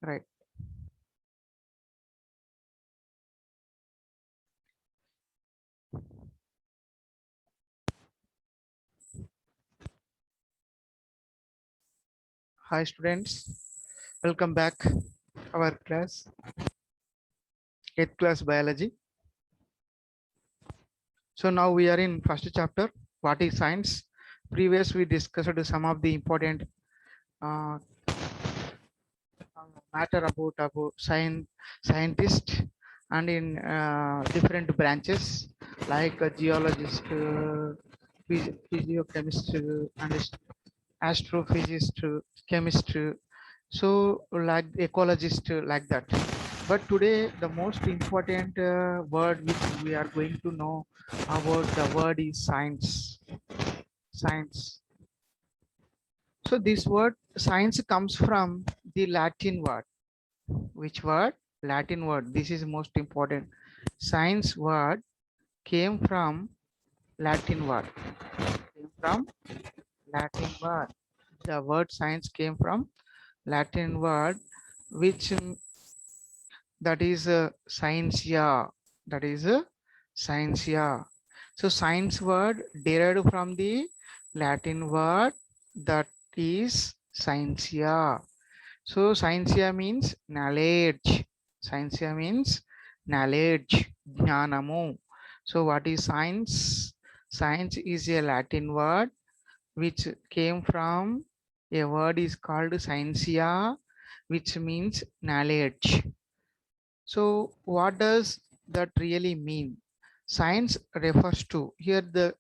Right. Hi students, welcome back our class, 8th class biology. So now we are in first chapter, what is science? Previous we discussed some of the important uh, matter about scientist and in different branches like a geologist, physiochemist, and astrophysicist, chemist, so like ecologist, like that. But today the most important word which we are going to know about the word is science. So this word science comes from the Latin word. Which word? Latin word. This is most important. Science word came from Latin word. Came from Latin word. The word science came from Latin word, which that is scientia. That is scientia. So science word derived from the Latin word that is scientia. So scientia means knowledge. Scientia means knowledge, jnanamu. So what is science? Science is a Latin word which came from a word is called scientia, which means knowledge. So what does that really mean? Science refers to, here the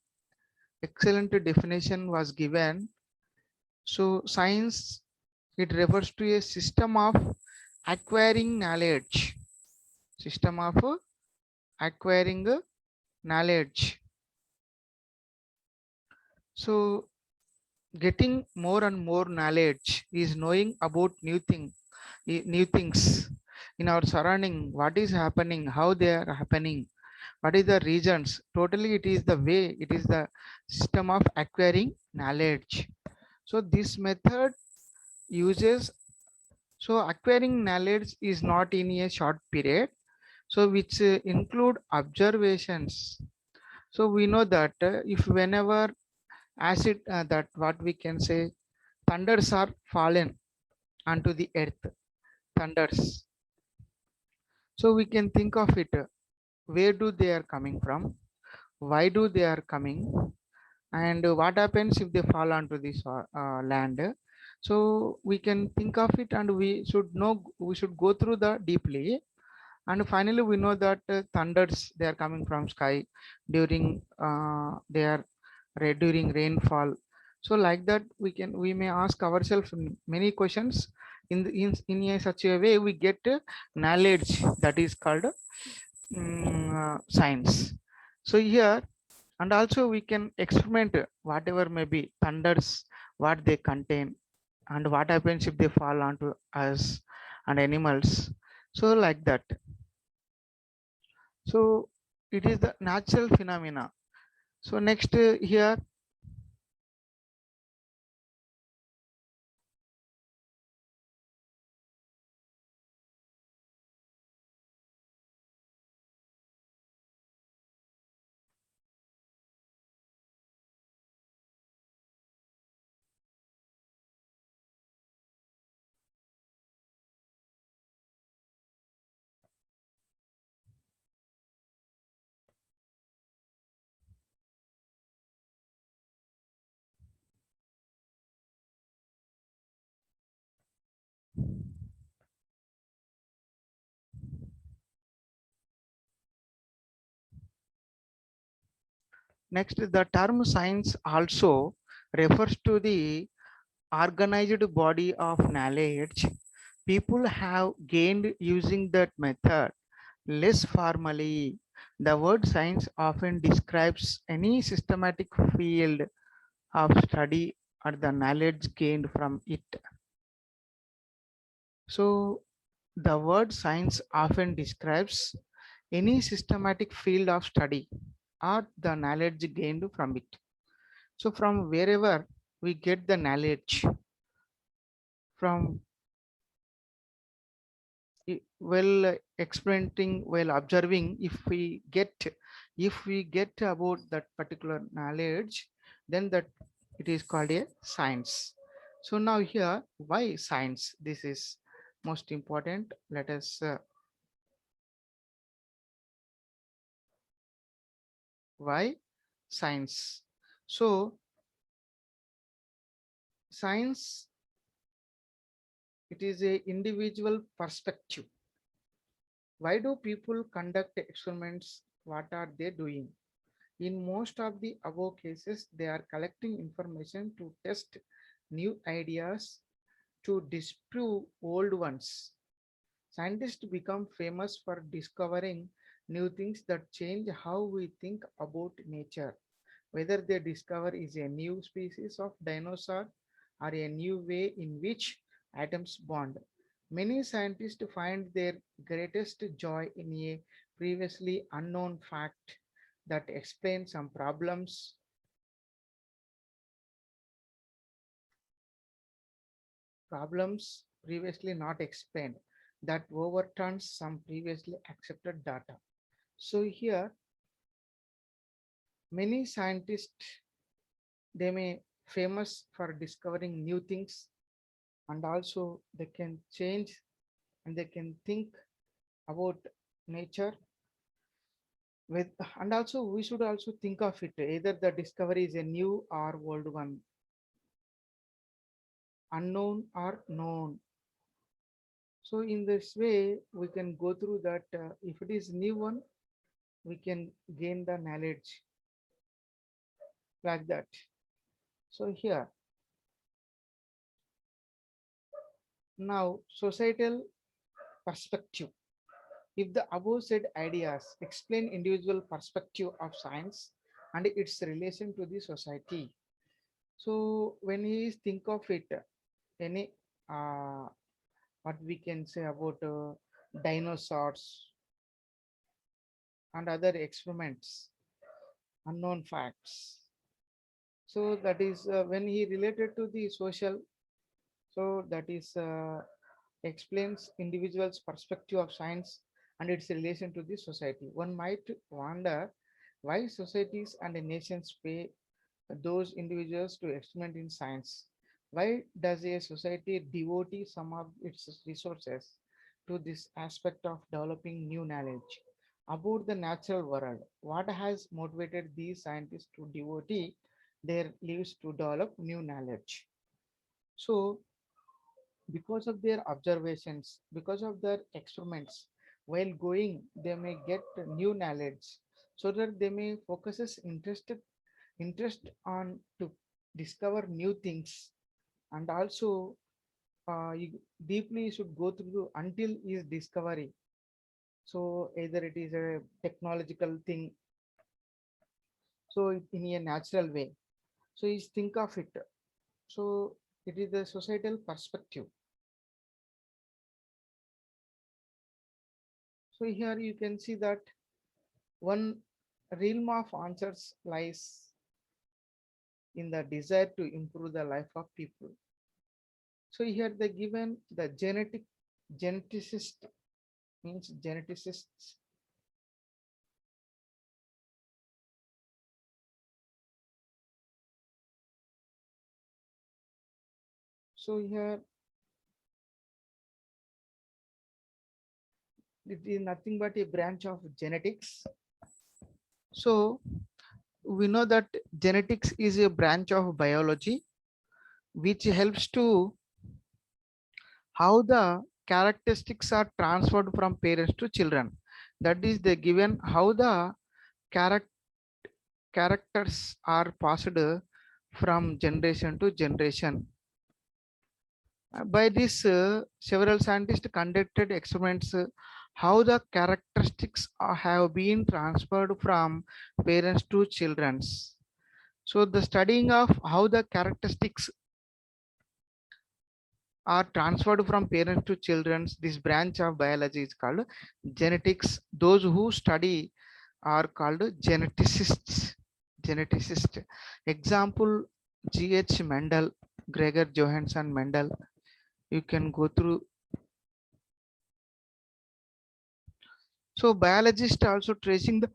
excellent definition was given. So science, it refers to a system of acquiring knowledge. System of acquiring knowledge. So getting more and more knowledge is knowing about new things in our surrounding, what is happening, how they are happening, what is the reasons. Totally it is the way, it is the system of acquiring knowledge. So this method uses, so acquiring knowledge is not in a short period, so which include observations. So we know that if whenever acid that what we can say thunders are fallen onto the earth, thunders, so we can think of it, where do they are coming from, why do they are coming, and what happens if they fall onto this land. So we can think of it, and we should know, we should go through the deeply, and finally we know that thunders, they are coming from sky during they are during rainfall. So like that we may ask ourselves many questions. In a such a way we get knowledge, that is called science. So here, and also we can experiment whatever may be thunders, what they contain, and what happens if they fall onto us and animals. So like that. So it is the natural phenomena. So next here, next the term science also refers to the organized body of knowledge people have gained using that method. Less formally, the word science often describes any systematic field of study or the knowledge gained from it. So the word science often describes any systematic field of study or the knowledge gained from it. So from wherever we get the knowledge, from well experimenting, while observing, if we get about that particular knowledge, then that it is called a science. So now here, why science? This is most important. Let us why science. So science, it is a individual perspective. Why do people conduct experiments? What are they doing? In most of the above cases, they are collecting information to test new ideas, to disprove old ones. Scientists become famous for discovering new things that change how we think about nature. Whether they discover is a new species of dinosaur or a new way in which atoms bond. Many scientists find their greatest joy in a previously unknown fact that explains some problems previously not explained, that overturns some previously accepted data. So here, many scientists, they may famous for discovering new things, and also they can change and they can think about nature with, and also we should also think of it either the discovery is a new or old one, unknown or known. So in this way we can go through that, if it is new one, we can gain the knowledge like that. So here, now societal perspective. If the above said ideas explain individual perspective of science and its relation to the society. So when we think of it, any what we can say about dinosaurs and other experiments, unknown facts. So that is when he related to the social. So that is explains individual's perspective of science and its relation to the society. One might wonder why societies and nations pay those individuals to experiment in science. Why does a society devote some of its resources to this aspect of developing new knowledge about the natural world? What has motivated these scientists to devote their lives to develop new knowledge? So because of their observations, because of their experiments, while going, they may get new knowledge, so that they may focuses interest on to discover new things, and also you deeply should go through until is discovery. So either it is a technological thing, so in a natural way. So is think of it. So it is the societal perspective. So here you can see that one realm of answers lies in the desire to improve the life of people. So here they given the geneticist means geneticists. So here it is nothing but a branch of genetics. So we know that genetics is a branch of biology which helps to how the characteristics are transferred from parents to children. That is the given how the charac- characters are passed from generation to generation. By this, several scientists conducted experiments how the characteristics have been transferred from parents to children. So the studying of how the characteristics are transferred from parents to children, this branch of biology is called genetics. Those who study are called geneticists. Geneticist. Example, G.H. Mendel, Gregor Johansson Mendel. You can go through So biologists also tracing the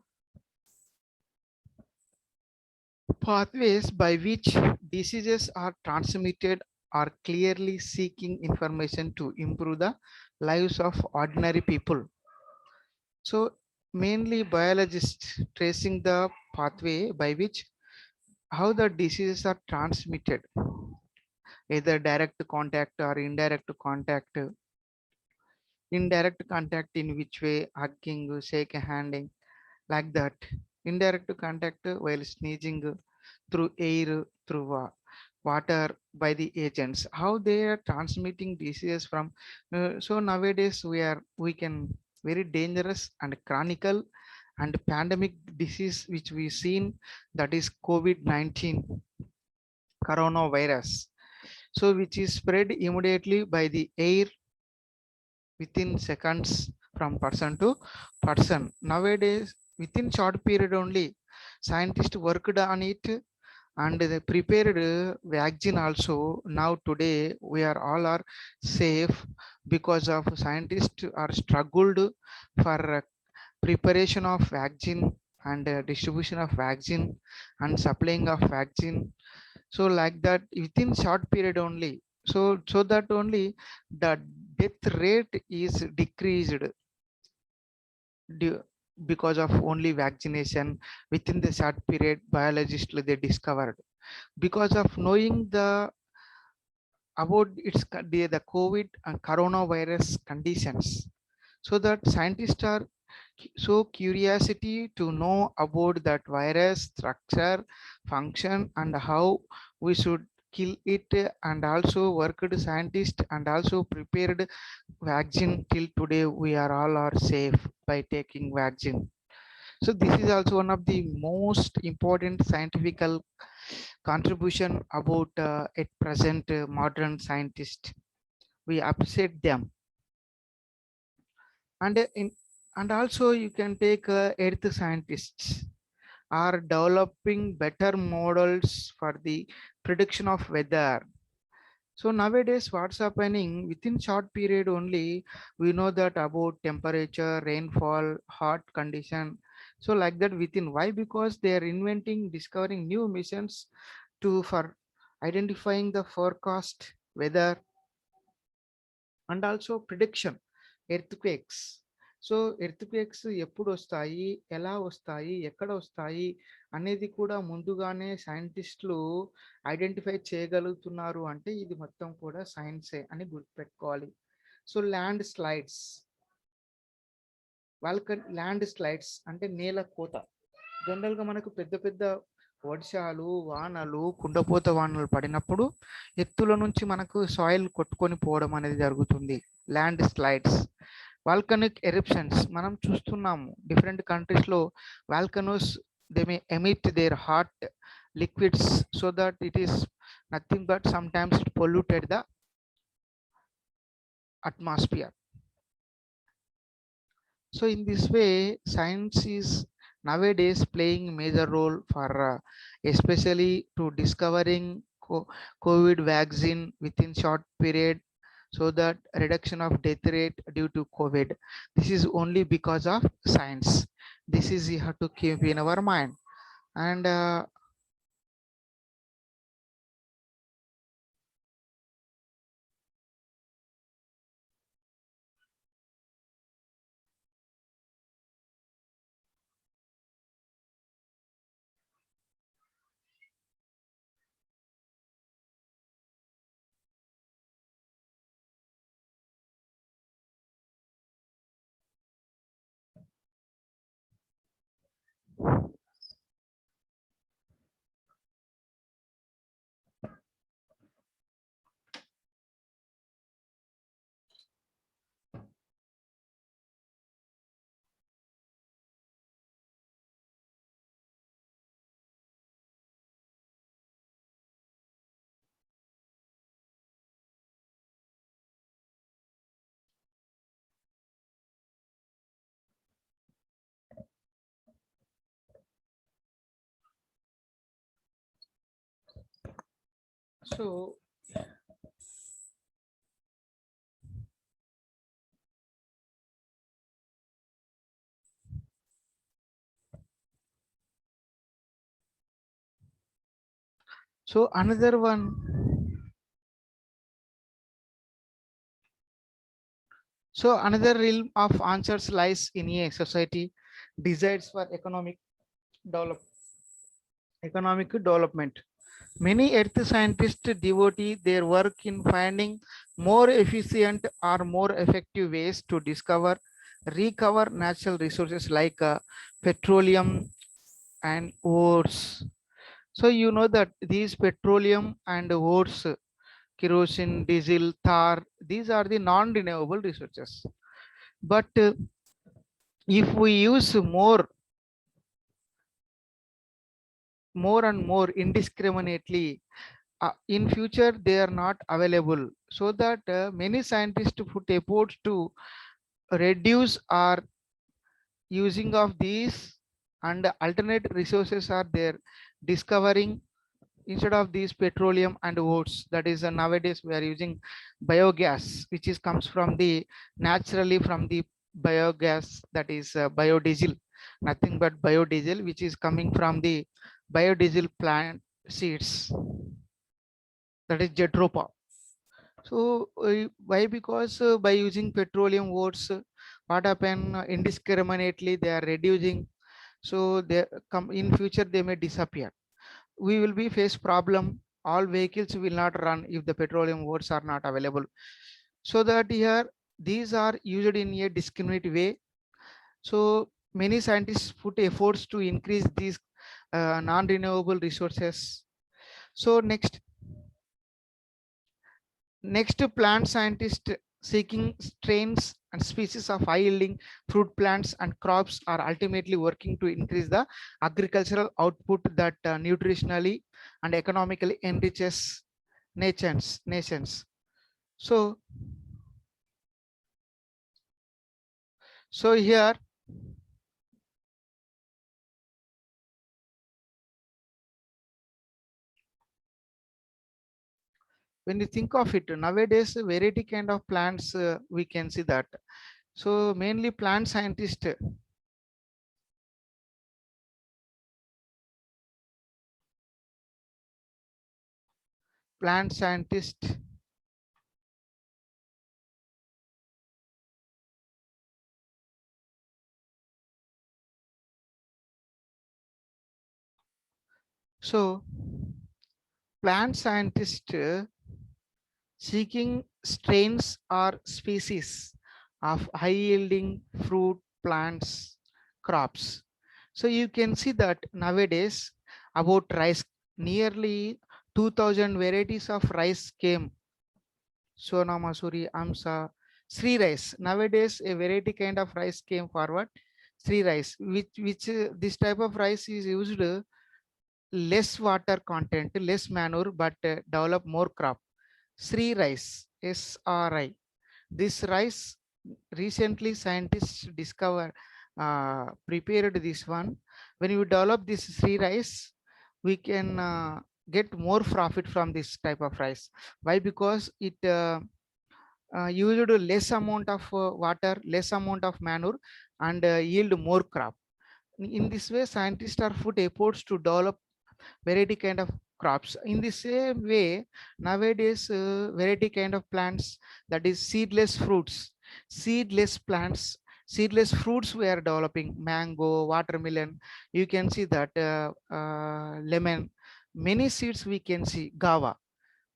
pathways by which diseases are transmitted are clearly seeking information to improve the lives of ordinary people. So mainly biologists tracing the pathway by which how the diseases are transmitted, either direct contact or indirect contact. Indirect contact in which way, hugging, shake handing, like that. Indirect contact while sneezing through air, through water by the agents. How they are transmitting diseases from. So nowadays we can very dangerous and chronicle and pandemic disease which we seen, that is COVID-19 coronavirus. So which is spread immediately by the air within seconds from person to person. Nowadays, within short period only, scientists worked on it and they prepared vaccine also. Now today we are all are safe because of scientists are struggled for preparation of vaccine and distribution of vaccine and supplying of vaccine. So like that within short period only, so that only the death rate is decreased because of only vaccination within the short period. Biologists they discovered because of knowing the about the COVID and coronavirus conditions, so that scientists are so curiosity to know about that virus structure, function, and how we should kill it, and also worked scientist and also prepared vaccine. Till today we are all are safe by taking vaccine. So this is also one of the most important scientific contribution about at present modern scientists. We appreciate them. And and also you can take earth scientists are developing better models for the prediction of weather. So nowadays what's happening within short period only, we know that about temperature, rainfall, hot condition. So like that within, why? Because they are inventing, discovering new missions to for identifying the forecast weather and also prediction earthquakes. So earthquakes ఎప్పుడు వస్తాయి, ఎలా వస్తాయి, ఎక్కడ వస్తాయి అనేది కూడా ముందుగానే సైంటిస్టులు ఐడెంటిఫై చేయగలుగుతున్నారు అంటే ఇది మొత్తం కూడా సైన్సే అని గుర్తుపెట్టుకోవాలి. సో ల్యాండ్ స్లైడ్స్ అంటే నేల కోత. జనరల్గా మనకు పెద్ద పెద్ద వర్షాలు, వానలు, కుండపోత వానలు పడినప్పుడు ఎత్తుల నుంచి మనకు సాయిల్ కొట్టుకొని పోవడం అనేది జరుగుతుంది. ల్యాండ్ స్లైడ్స్, వాల్కనిక్ ఎరప్షన్స్ మనం చూస్తున్నాము డిఫరెంట్ కంట్రీస్లో. Volcanoes they may emit their hot liquids so that it is nothing but sometimes it polluted the atmosphere. So in this way science is nowadays playing major role for especially to discovering COVID vaccine within short period, so that reduction of death rate due to COVID. This is only because of science. This is you have to keep in our mind. And so So another one, so another realm of answers lies in a society desires for develop, economic development. Many earth scientists devote their work in finding more efficient or more effective ways to discover, recover natural resources like petroleum and ores. So you know that these petroleum and ores, kerosene, diesel, tar, these are the non-renewable resources. But if we use more and more indiscriminately, in future they are not available. So that many scientists put efforts to reduce our using of these, and alternate resources are there discovering instead of these petroleum and oats. That is nowadays we are using biogas, which is comes from the naturally from the biogas, that is biodiesel, nothing but biodiesel, which is coming from the biodiesel plant seeds, that is Jetropa. So why? Because by using petroleum oats, what happen indiscriminately they are reducing. So they come in future they may disappear. We will be face problem. All vehicles will not run if the petroleum oats are not available. So that here these are used in a discriminate way. So many scientists put efforts to increase these non-renewable resources. So next, plant scientists seeking strains and species of high yielding fruit plants and crops are ultimately working to increase the agricultural output that nutritionally and economically enriches nations. So, so here, when you think of it, nowadays variety kind of plants we can see that. So mainly plant scientist. So plant scientist seeking strains or species of high yielding fruit plants crops. So you can see that nowadays about rice, nearly 2000 varieties of rice came. Sona Masuri, Amsa, Sri rice. Nowadays a variety kind of rice came forward. Sri rice, which this type of rice is used less water content, less manure, but develop more crop. Sri rice, SRI. This rice recently scientists discovered, prepared this one. When you develop this Sri rice, we can get more profit from this type of rice. Why? Because it used less amount of water, less amount of manure, and yield more crop. In this way, scientists are put efforts to develop variety kind of crops. In the same way, nowadays variety kind of plants, that is seedless fruits, seedless plants, seedless fruits we are developing. Mango, watermelon, you can see that lemon, many seeds we can see, guava.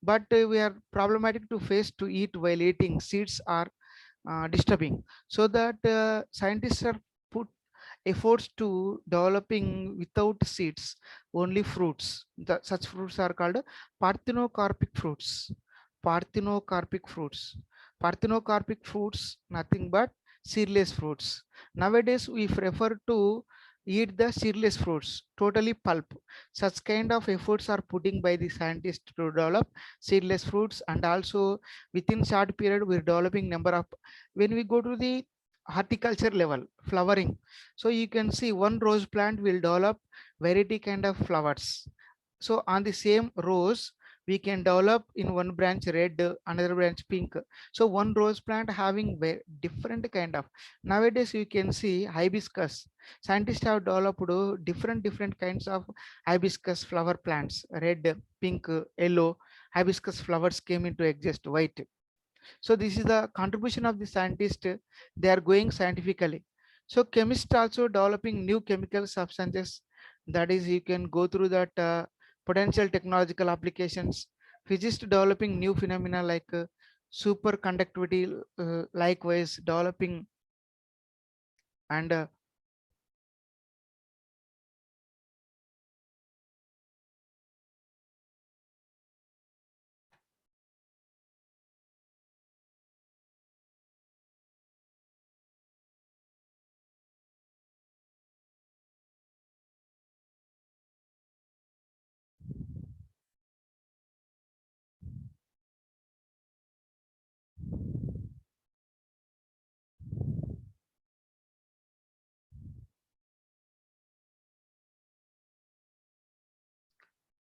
But we are problematic to face to eat while eating. Seeds are disturbing. So that scientists are put efforts to developing without seeds, only fruits. Such fruits are called parthenocarpic fruits. Parthenocarpic fruits. Parthenocarpic fruits, nothing but seedless fruits. Nowadays, we prefer to eat the seedless fruits, totally pulp. Such kind of efforts are putting by the scientists to develop seedless fruits, and also within short period, we're developing number of. When we go to the horticulture level, flowering, so you can see one rose plant will develop variety kind of flowers. So on the same rose we can develop in one branch red, another branch pink. So one rose plant having different kind of, nowadays you can see hibiscus. Scientists have developed different kinds of hibiscus flower plants, red, pink, yellow. Hibiscus flowers came into exist, white. So this is the contribution of the scientist. They are going scientifically. So chemists also developing new chemical substances. That is, you can go through that potential technological applications. Physicists developing new phenomena like superconductivity, likewise developing. And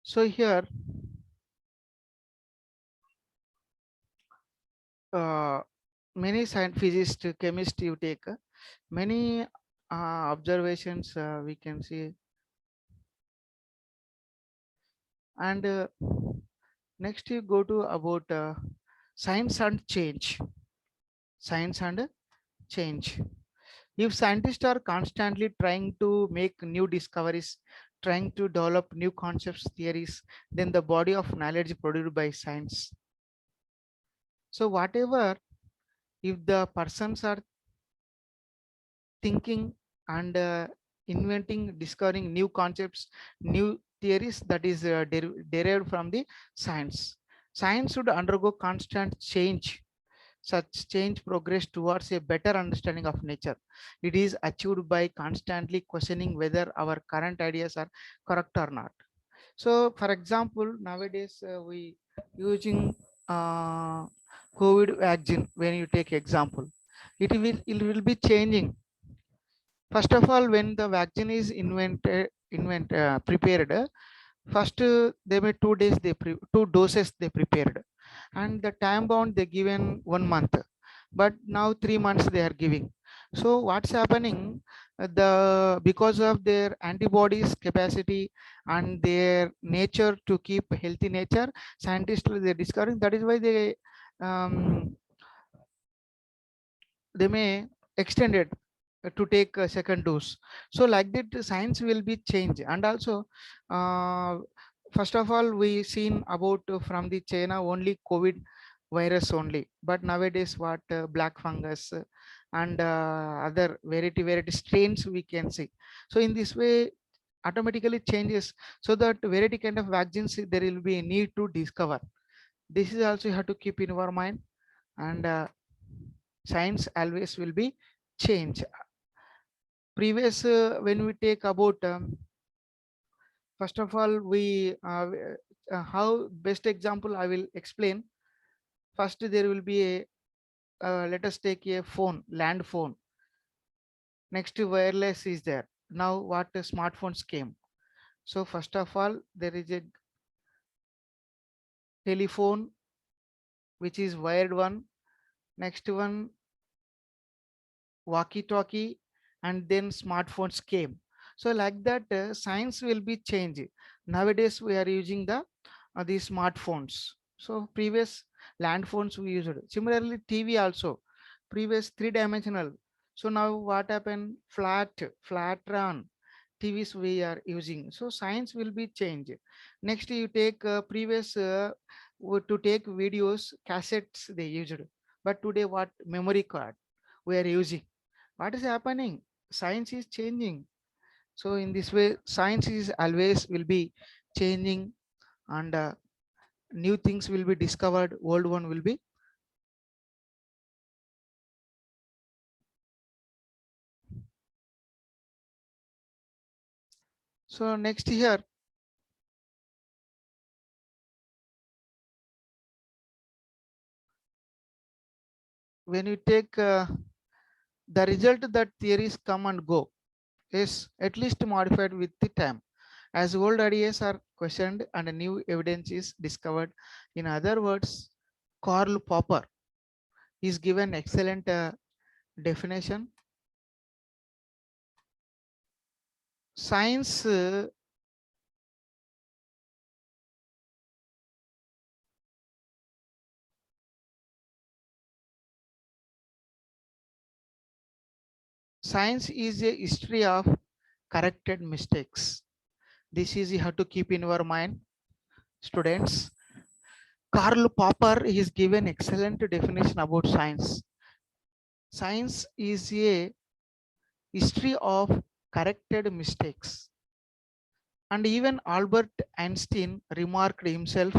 so here, uh, many science physicists, chemists, you take many observations, we can see. And next you go to about science and change. Science and change. If scientists are constantly trying to make new discoveries, trying to develop new concepts, theories, then the body of knowledge produced by science. So whatever, if the persons are thinking and inventing, discovering new concepts, new theories, that is derived from the science. Science should undergo constant change. Such change progress towards a better understanding of nature. It is achieved by constantly questioning whether our current ideas are correct or not. So, for example, nowadays we using uh, COVID vaccine. When you take example, it will be changing. First of all, when the vaccine is prepared, first they made 2 days, 2 doses they prepared, and the time bound they given 1 month, but now 3 months they are giving. So what's happening? The because of their antibodies capacity and their nature to keep healthy nature, scientists they discovering, that is why um, they may extend it to take a second dose. So like that science will be changed. And also uh, first of all we seen about from the China only COVID virus only, but nowadays what black fungus and other variety strains we can see. So in this way automatically changes, so that variety kind of vaccines there will be a need to discover. This is also you have to keep in our mind. And science always will be change. Previous when we take about first of all we how best example I will explain. First there will be a let us take a phone, land phone. Next wireless is there. Now what smartphones came. So first of all there is a telephone which is wired one. Next one walkie talkie, and then smartphones came. So like that science will be changed. Nowadays we are using the smartphones. So previous land phones we used. Similarly TV also, previous three-dimensional. So now what happened? Flat run TVs we are using. So science will be changed. Next you take previous to take videos, cassettes they used, but today what? Memory card we are using. What is happening? Science is changing. So in this way science is always will be changing, and new things will be discovered, old one will be. So next here, when you take the result, that theories come and go is at least modified with the time. as old ideas are questioned and new evidence is discovered. In other words, Karl Popper is given excellent definition. Science science is a history of corrected mistakes. This is you have to keep in your mind, students. Karl Popper is given excellent definition about science. Science is a history of corrected mistakes. And even Albert Einstein remarked himself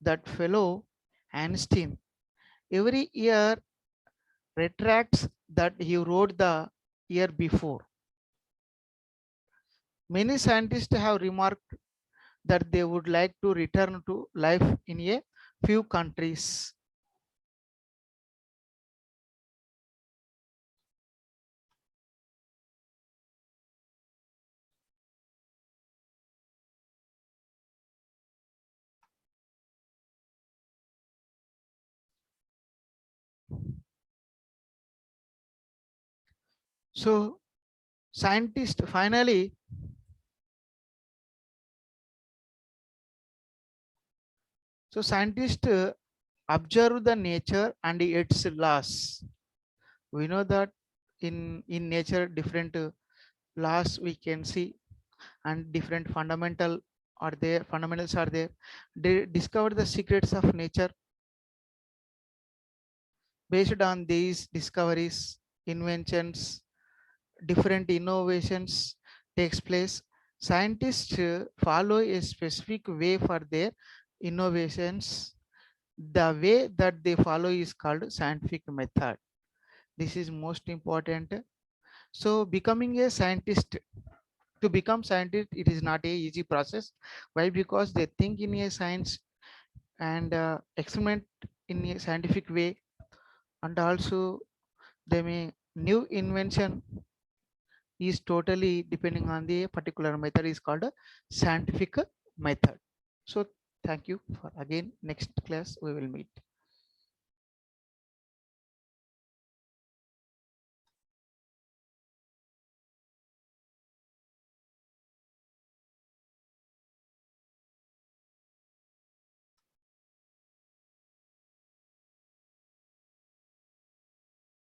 that fellow Einstein every year retracts that he wrote the year before. Many scientists have remarked that they would like to return to life in a few countries. So scientists finally scientists observe the nature and its laws. We know that in nature different laws we can see, and different fundamentals are there. They discover the secrets of nature. Based on these discoveries, inventions, different innovations takes place. Scientists follow a specific way for their innovations. The way that they follow is called scientific method. This is most important. So becoming a scientist, to become scientist, it is not a easy process. Why? Because they think in a science and experiment in a scientific way, and also they may new invention is totally depending on the particular method is called a scientific method. So thank you for again next class we will meet.